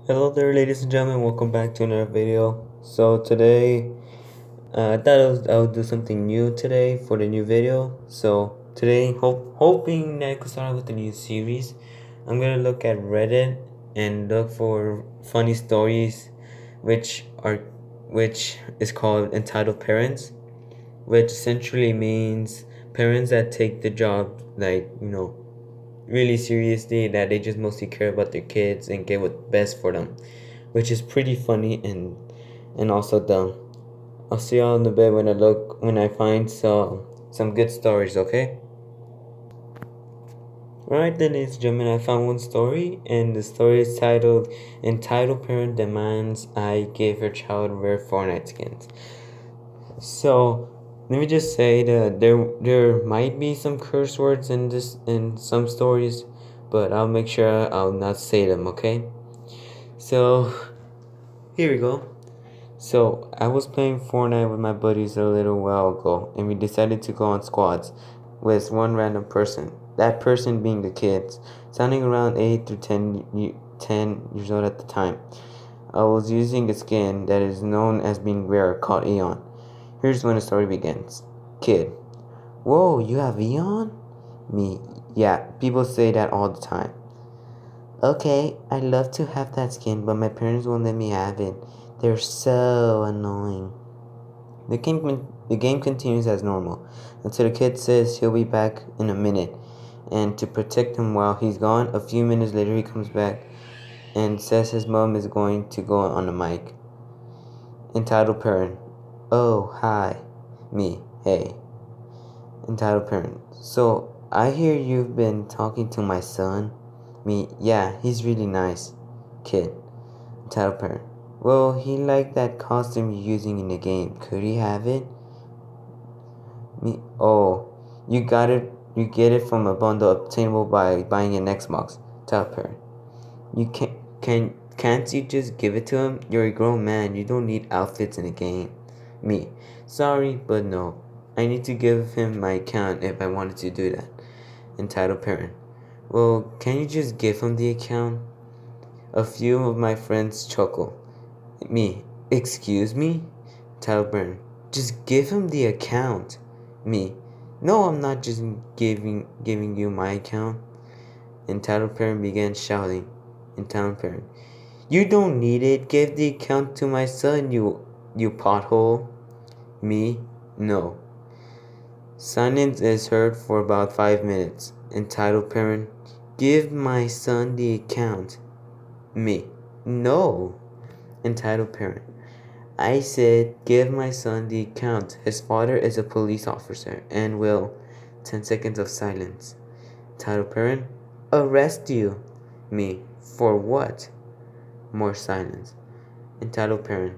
Hello there, ladies and gentlemen. Welcome back to another video. So today, I thought I would do something new today for the new video. So today, hoping that I could start with a new series, I'm gonna look at Reddit and look for funny stories, which are which is called entitled parents, which essentially means parents that take the job really seriously, that they just mostly care about their kids and get what's best for them, which is pretty funny and also dumb. I'll see y'all in a bit when I find some good stories, okay? Alright then, ladies and gentlemen, I found one story, and the story is titled "Entitled Parent Demands I Give Her Child Rare Fortnite Skins." So let me just say that there might be some curse words in some stories, but I'll make sure I'll not say them, okay? So here we go. So I was playing Fortnite with my buddies a little while ago, and we decided to go on squads with one random person. That person being the kids, sounding around 8 to 10 years old at the time. I was using a skin that is known as being rare called Eon. Here's when the story begins. Kid. Whoa, you have Eon? Me. Yeah, people say that all the time. Okay, I'd love to have that skin, but my parents won't let me have it. They're so annoying. The game continues as normal until the kid says he'll be back in a minute. And to protect him while he's gone, a few minutes later he comes back and says his mom is going to go on the mic. Entitled parent. Oh, hi. Me. Hey. Entitled parent. So, I hear you've been talking to my son. Me. Yeah, he's really nice. Kid. Entitled parent. Well, he liked that costume you're using in the game. Could he have it? Me. Oh, you got it. You get it from a bundle obtainable by buying an Xbox. Entitled parent. You can't you just give it to him? You're a grown man. You don't need outfits in a game. Me. Sorry, but no. I need to give him my account if I wanted to do that. Entitled parent. Well, can you just give him the account? A few of my friends chuckle. Me. Excuse me? Entitled parent. Just give him the account. Me. No, I'm not just giving you my account. Entitled parent began shouting. Entitled parent. You don't need it. Give the account to my son, you pothole. Me? No. Silence is heard for about 5 minutes. Entitled parent. Give my son the account. Me. No. Entitled parent. I said give my son the account. His father is a police officer and will. 10 seconds of silence. Entitled parent. Arrest you. Me. For what? More silence. Entitled parent.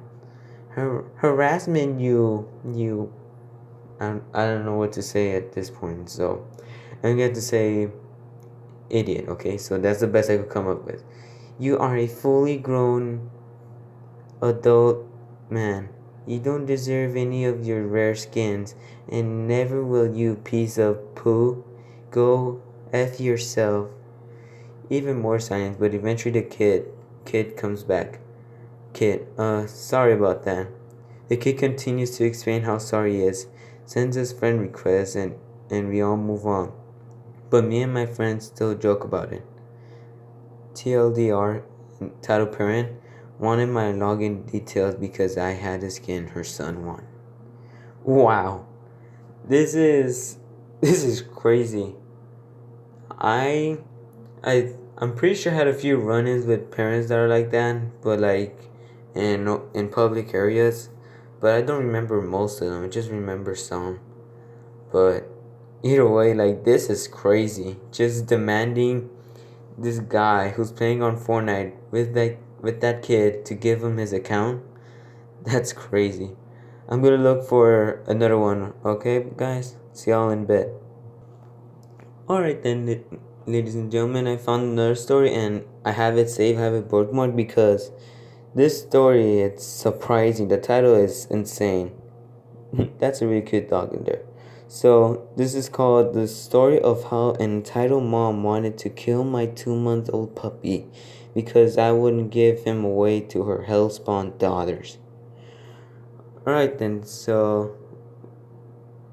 Harassment, I don't know what to say at this point, so I'm going to say idiot, okay? So that's the best I could come up with. You are a fully grown adult man. You don't deserve any of your rare skins, and never will you, piece of poo. Go F yourself. Even more silence, but eventually the kid comes back. Kid, sorry about that. The kid continues to explain how sorry he is, sends us friend requests, and we all move on. But me and my friends still joke about it. TLDR, title parent, wanted my login details because I had a skin her son won. Wow. This is crazy. I I'm pretty sure I had a few run-ins with parents that are like that, but like in public areas, but I don't remember most of them. I just remember some. But either way, like, this is crazy. Just demanding this guy who's playing on Fortnite with that kid to give him his account. That's crazy. I'm gonna look for another one. Okay, guys. See y'all in bed. Alright then, ladies and gentlemen, I found another story and I have it saved, I have it bookmarked because this story, it's surprising. The title is insane. That's a really cute dog in there. So, this is called The Story of How an Entitled Mom Wanted to Kill My 2-month-old Puppy because I wouldn't give him away to her hellspawn daughters. Alright then, so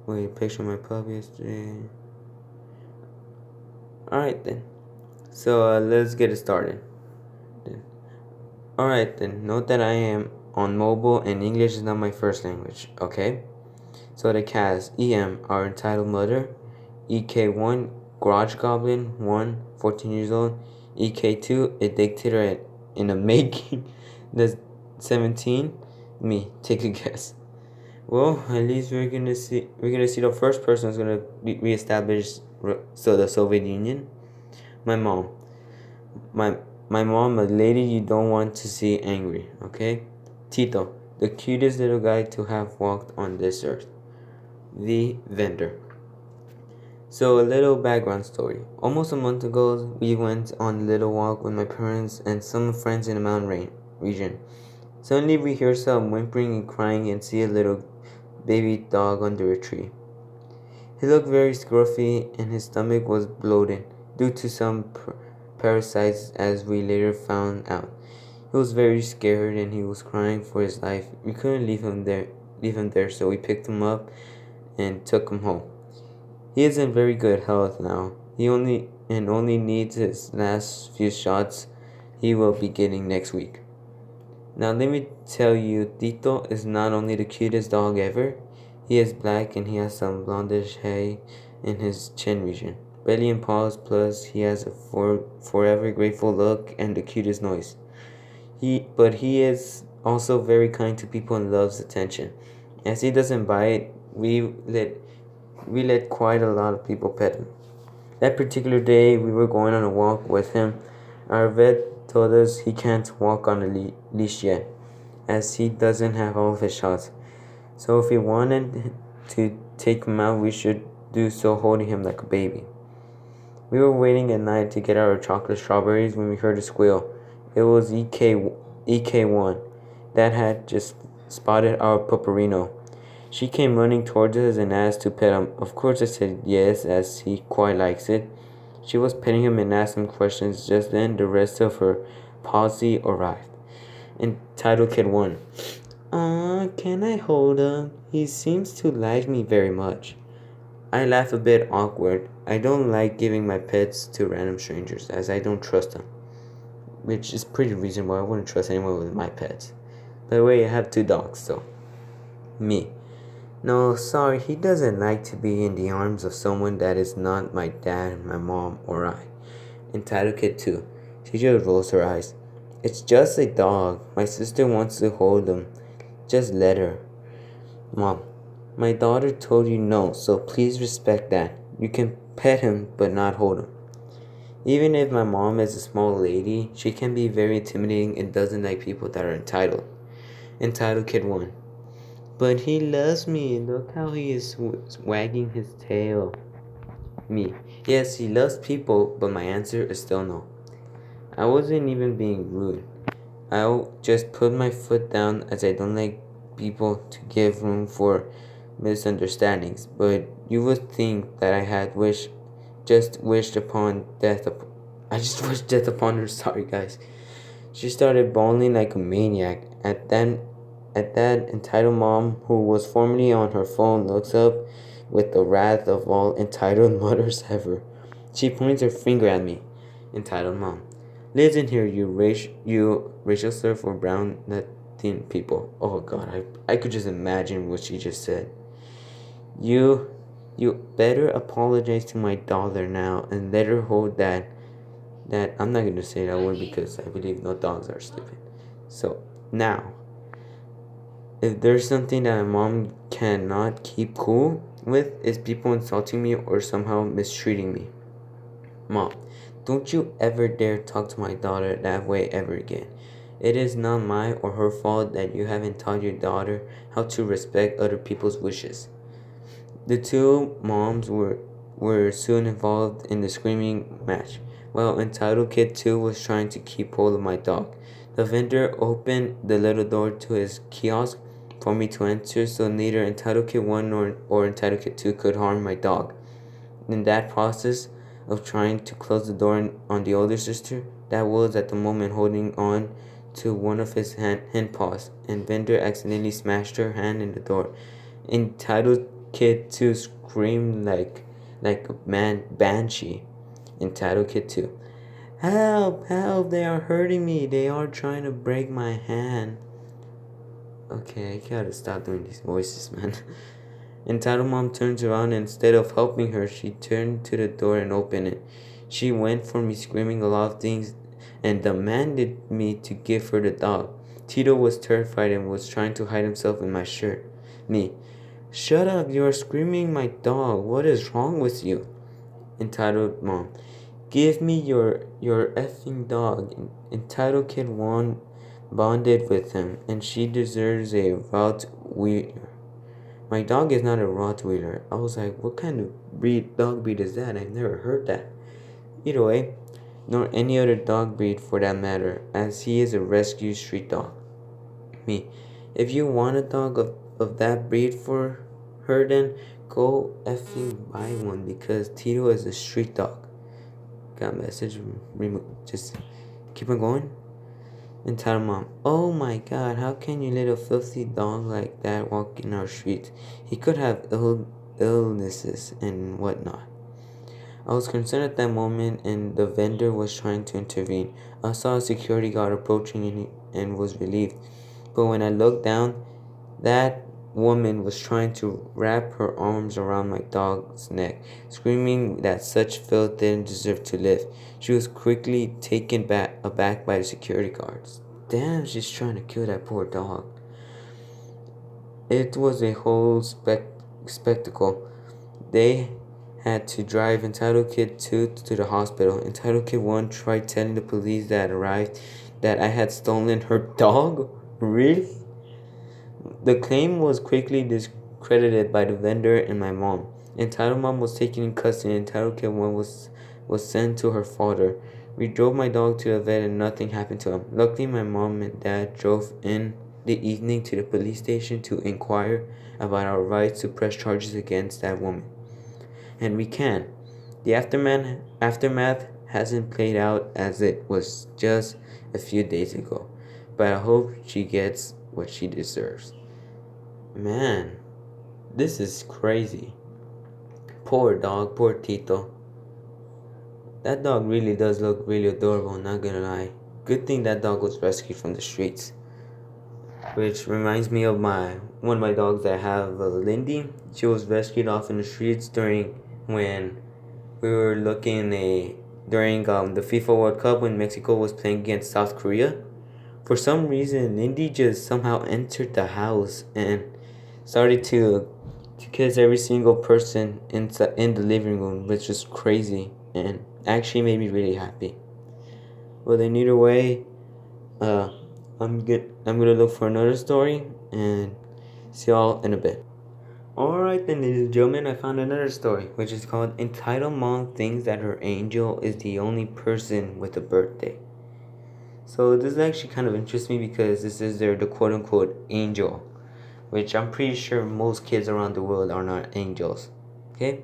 wait, picture my puppy yesterday. Alright then. So let's get it started. Alright then, note that I am on mobile and English is not my first language, okay? So the cast, EM, our entitled mother, EK1, Garage Goblin, 1, 14 years old, EK2, a dictator in the making, that's 17, me, take a guess. Well, at least we're gonna see the first person who's gonna reestablish the Soviet Union. My mom. My mom, a lady you don't want to see angry, okay? Tito, the cutest little guy to have walked on this earth. The vendor. So a little background story. Almost a month ago, we went on a little walk with my parents and some friends in the mountain region. Suddenly we hear some whimpering and crying and see a little baby dog under a tree. He looked very scruffy and his stomach was bloated due to some parasites, as we later found out. He was very scared and he was crying for his life. We couldn't leave him there, so we picked him up and took him home. He is in very good health now. He only needs his last few shots he will be getting next week. Now let me tell you, Tito is not only the cutest dog ever, he is black and he has some blondish hair in his chin region, belly and paws, plus he has a forever grateful look and the cutest noise. But he is also very kind to people and loves attention. As he doesn't bite, we let quite a lot of people pet him. That particular day, we were going on a walk with him. Our vet told us he can't walk on a leash yet, as he doesn't have all of his shots. So if we wanted to take him out, we should do so holding him like a baby. We were waiting at night to get our chocolate strawberries when we heard a squeal. It was EK1 that had just spotted our pupperino. She came running towards us and asked to pet him. Of course I said yes, as he quite likes it. She was petting him and asked him questions. Just then the rest of her posse arrived. Entitled Kid 1. Can I hold him? He seems to like me very much. I laugh a bit awkward. I don't like giving my pets to random strangers, as I don't trust them. Which is pretty reasonable. I wouldn't trust anyone with my pets. By the way, I have 2 dogs, so. Me. No, sorry, he doesn't like to be in the arms of someone that is not my dad, my mom, or I. Entitled Kid 2. She just rolls her eyes. It's just a dog. My sister wants to hold him. Just let her. Mom, my daughter told you no, so please respect that. You can pet him, but not hold him. Even if my mom is a small lady, she can be very intimidating and doesn't like people that are entitled. Entitled Kid 1. But he loves me. Look how he is wagging his tail. Me. Yes, he loves people, but my answer is still no. I wasn't even being rude. I'll just put my foot down, as I don't like people to give room for misunderstandings. But you would think that I had just wished death upon her. Sorry, guys. She started bawling like a maniac. At that, entitled mom, who was formerly on her phone, looks up with the wrath of all entitled mothers ever. She points her finger at me. Entitled mom. Listen here, you racial slur for brown Latin people. Oh God, I could just imagine what she just said. You better apologize to my daughter now and let her hold that I'm not gonna say that word because I believe no dogs are stupid. So now, if there's something that my mom cannot keep cool with, is people insulting me or somehow mistreating me. Mom, don't you ever dare talk to my daughter that way ever again. It is not my or her fault that you haven't taught your daughter how to respect other people's wishes. The 2 moms were soon involved in the screaming match, while Entitled Kid 2 was trying to keep hold of my dog. The vendor opened the little door to his kiosk for me to enter, so neither Entitled Kid 1 or Entitled Kid 2 could harm my dog. In that process of trying to close the door on the older sister, that was at the moment holding on to one of his hand paws, and Vendor accidentally smashed her hand in the door. Entitled Kid 2 screamed like a banshee. Entitled Kid 2. Help! Help! They are hurting me. They are trying to break my hand. Okay, I gotta stop doing these voices, man. Entitled Mom turns around and instead of helping her, she turned to the door and opened it. She went for me screaming a lot of things and demanded me to give her the dog. Tito was terrified and was trying to hide himself in my shirt. Me. Shut up, you are screaming my dog. What is wrong with you? Entitled Mom. Give me your effing dog. Entitled Kid bonded with him, and she deserves a Rottweiler. My dog is not a Rottweiler. I was like, what kind of dog breed is that? I've never heard that. Either way, nor any other dog breed for that matter, as he is a rescue street dog. Me. If you want a dog of that breed for her, then go effing buy one because Tito is a street dog. Got a message. Just keep on going. And tell Mom, oh my God, how can you let a filthy dog like that walk in our streets? He could have illnesses and whatnot. I was concerned at that moment, and the vendor was trying to intervene. I saw a security guard approaching and was relieved. But when I looked down, that woman was trying to wrap her arms around my dog's neck, screaming that such filth didn't deserve to live. She was quickly taken aback by the security guards. Damn, she's trying to kill that poor dog. It was a whole spectacle. They had to drive Entitled Kid 2 to the hospital. Entitled Kid 1 tried telling the police that arrived that I had stolen her dog. Really? The claim was quickly discredited by the vendor and my mom. Entitled Mom was taken in custody and Entitled Kid 1 was sent to her father. We drove my dog to the vet and nothing happened to him. Luckily, my mom and dad drove in the evening to the police station to inquire about our rights to press charges against that woman. And we can. The aftermath hasn't played out as it was just a few days ago, but I hope she gets what she deserves. Man, this is crazy. Poor dog, poor Tito. That dog really does look really adorable, not gonna lie. Good thing that dog was rescued from the streets. Which reminds me of one of my dogs that I have, Lindy. She was rescued off in the streets during when we were during the FIFA World Cup when Mexico was playing against South Korea. For some reason, Lindy just somehow entered the house and started to kiss every single person in the living room, which is crazy and actually made me really happy. Well, then either way, I'm gonna look for another story and see y'all in a bit. Alright then, ladies and gentlemen, I found another story, which is called Entitled Mom Thinks That Her Angel is the Only Person with a Birthday. So this actually kind of interests me because this is the quote-unquote angel, which I'm pretty sure most kids around the world are not angels. Okay?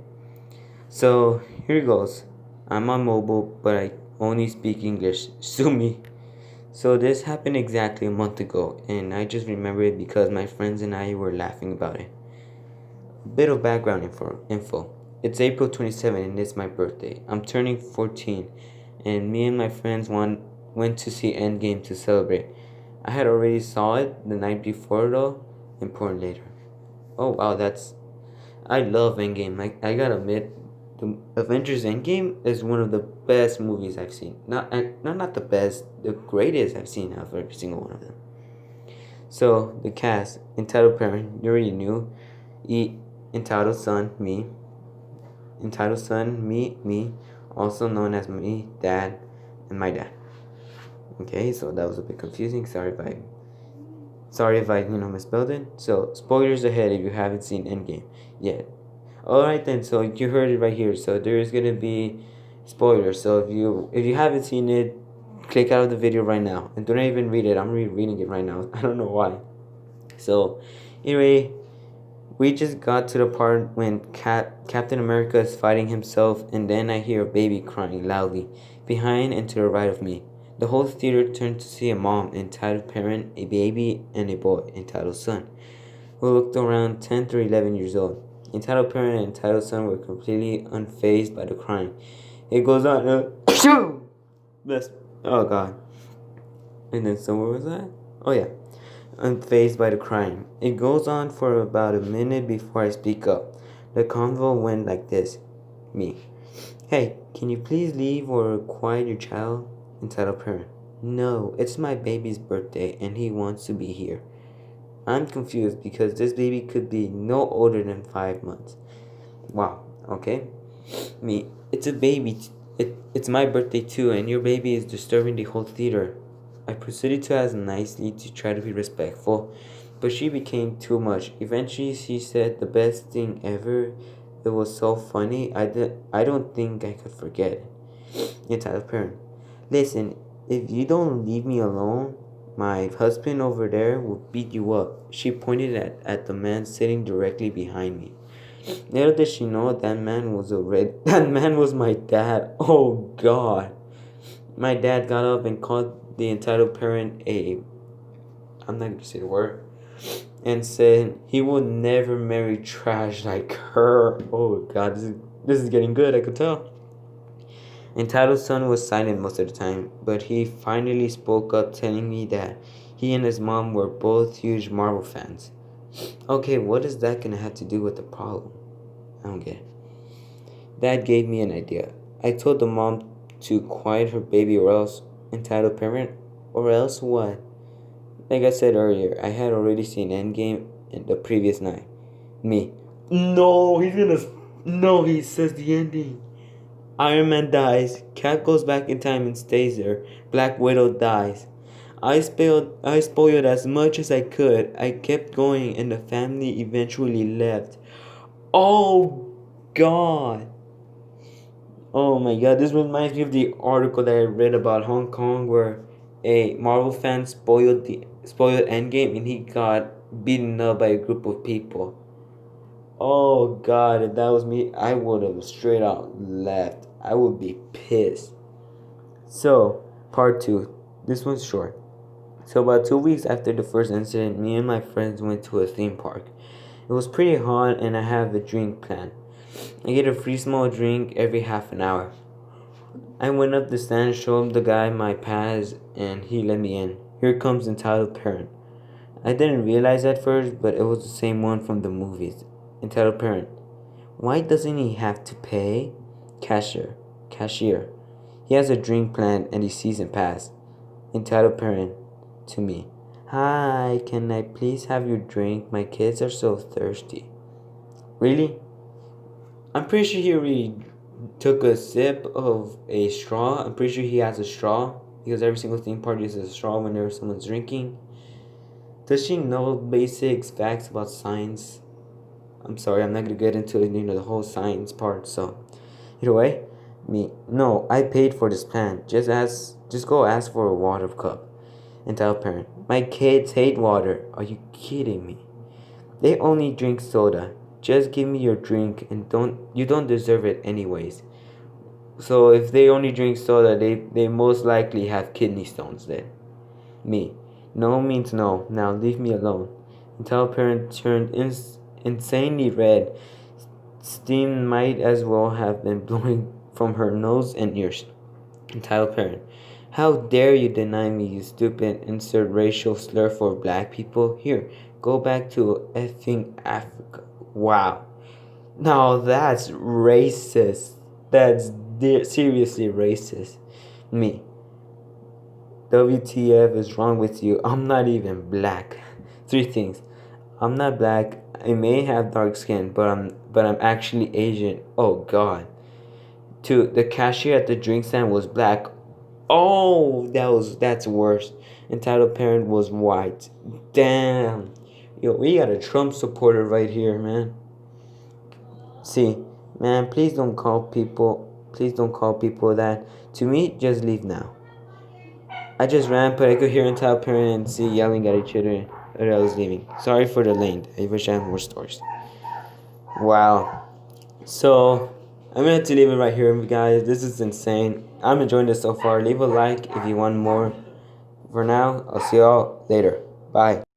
So here it goes. I'm on mobile, but I only speak English. Sue me. So this happened exactly a month ago, and I just remember it because my friends and I were laughing about it. A bit of background info. It's April 27th and it's my birthday. I'm turning 14, and me and my friends went to see Endgame to celebrate. I had already saw it the night before though, important later. Oh wow, I love Endgame. I gotta admit, the Avengers Endgame is one of the best movies I've seen. Not the best, the greatest I've seen out of every single one of them. So the cast: entitled parent, you already knew. Entitled son, me. Entitled son, me, also known as me, dad, and my dad. Okay, so that was a bit confusing. Sorry if I misspelled it. So spoilers ahead if you haven't seen Endgame yet. Alright then, so you heard it right here. So there is gonna be spoilers. So if you haven't seen it, click out of the video right now. And don't even read it. I'm reading it right now. I don't know why. So anyway, we just got to the part when Captain America is fighting himself, and then I hear a baby crying loudly behind and to the right of me. The whole theater turned to see a mom, entitled parent, a baby, and a boy, entitled son, who looked around 10 to 11 years old. Entitled parent and entitled son were completely unfazed by the crying. It goes on. Bless. Oh God. And then so where was that? Oh yeah. Unfazed by the crying. It goes on for about a minute before I speak up. The convo went like this. Me. Hey, can you please leave or quiet your child? Entitled parent. No, it's my baby's birthday and he wants to be here. I'm confused because this baby could be no older than 5 months. Wow, okay. Me, it's a baby. It's my birthday too, and your baby is disturbing the whole theater. I proceeded to ask nicely to try to be respectful, but she became too much. Eventually, she said the best thing ever. It was so funny. I don't think I could forget it. Entitled parent. Listen, if you don't leave me alone, my husband over there will beat you up. She pointed at the man sitting directly behind me. Little did she know that man was that man was my dad. Oh God. My dad got up and called the entitled parent I'm not gonna say the word, and said he would never marry trash like her. Oh God, this is getting good, I could tell. Entitled son was silent most of the time, but he finally spoke up telling me that he and his mom were both huge Marvel fans. Okay, what is that gonna have to do with the problem? I don't get it. Dad gave me an idea. I told the mom to quiet her baby or else, entitled parent, or else what? Like I said earlier, I had already seen Endgame in the previous night. Me. No, he says the ending. Iron Man dies. Cap goes back in time and stays there. Black Widow dies. I spoiled as much as I could. I kept going and the family eventually left. Oh God. Oh my God, this reminds me of the article that I read about Hong Kong where a Marvel fan spoiled Endgame and he got beaten up by a group of people. Oh God, if that was me, I would have straight out left. I would be pissed. So, part 2. This one's short. So about 2 weeks after the first incident, me and my friends went to a theme park. It was pretty hot and I have a drink plan. I get a free small drink every half an hour. I went up the stand, showed the guy my pass, and he let me in. Here comes entitled parent. I didn't realize at first, but it was the same one from the movies. Entitled parent. Why doesn't he have to pay? Cashier. He has a drink plan and a season pass. Entitled parent. To me. Hi, can I please have your drink? My kids are so thirsty. Really? I'm pretty sure he already took a sip of a straw. I'm pretty sure he has a straw because every single theme park uses a straw whenever someone's drinking. Does she know basic facts about science? I'm sorry, I'm not gonna get into the whole science part. So, either way, me. No, I paid for this plan. Just go ask for a water cup. And tell parent, my kids hate water. Are you kidding me? They only drink soda. Just give me your drink and you don't deserve it anyways. So if they only drink soda, they most likely have kidney stones then. Me. No means no. Now leave me alone. Until parent turned insanely red. Steam might as well have been blowing from her nose and ears. Entitled parent. How dare you deny me, you stupid insert racial slur for black people? Here, go back to effing Africa. Wow. Now that's racist. That's seriously racist. Me. WTF is wrong with you? I'm not even black. 3 things. I'm not black. I may have dark skin, but I'm actually Asian. Oh God. 2. The cashier at the drink stand was black. Oh, that's worse. Entitled parent was white. Damn. Yo, we got a Trump supporter right here, man. See, man, please don't call people that. To me, just leave now. I just ran, but I could hear entitled parent and see yelling at each other, and I was leaving. Sorry for the length. I wish I had more stories. Wow. So, I'm gonna have to leave it right here, guys. This is insane. I'm enjoying this so far. Leave a like if you want more. For now, I'll see y'all later. Bye.